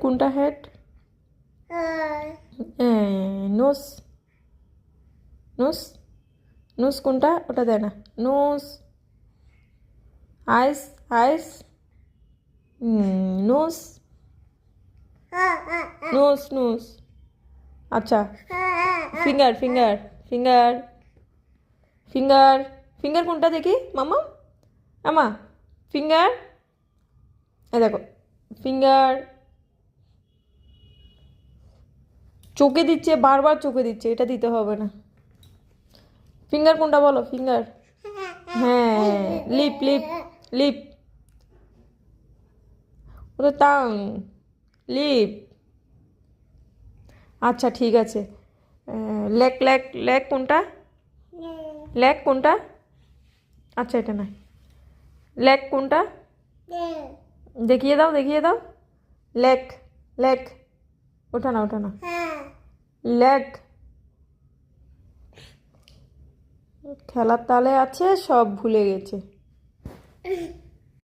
কোনটা head? নোস। Nose নোস কোনটা? ওটা দেয় না। নোস। আইস। আইস। নোস। Nose nose. আচ্ছা, finger finger finger finger finger কোনটা দেখি মামা? আমা ফিঙ্গার, এ দেখো ফিঙ্গার। চোখে দিচ্ছে, বারবার চোখে দিচ্ছে, এটা দিতে হবে না। ফিঙ্গার কোনটা বলো? ফিঙ্গার। হ্যাঁ, লিপ লিপ লিপ। ওটা টাং। লিপ। আচ্ছা ঠিক আছে। লেগ লেগ লেগ কোনটা? লেগ কোনটা? আচ্ছা এটা না। লেগ কোনটা? দেখিয়ে দাও দেখিয়ে দাও। লেগ। লেগ। ওঠা না ওঠা না। লেগ। খেলার তালে আছে, সব ভুলে গেছে।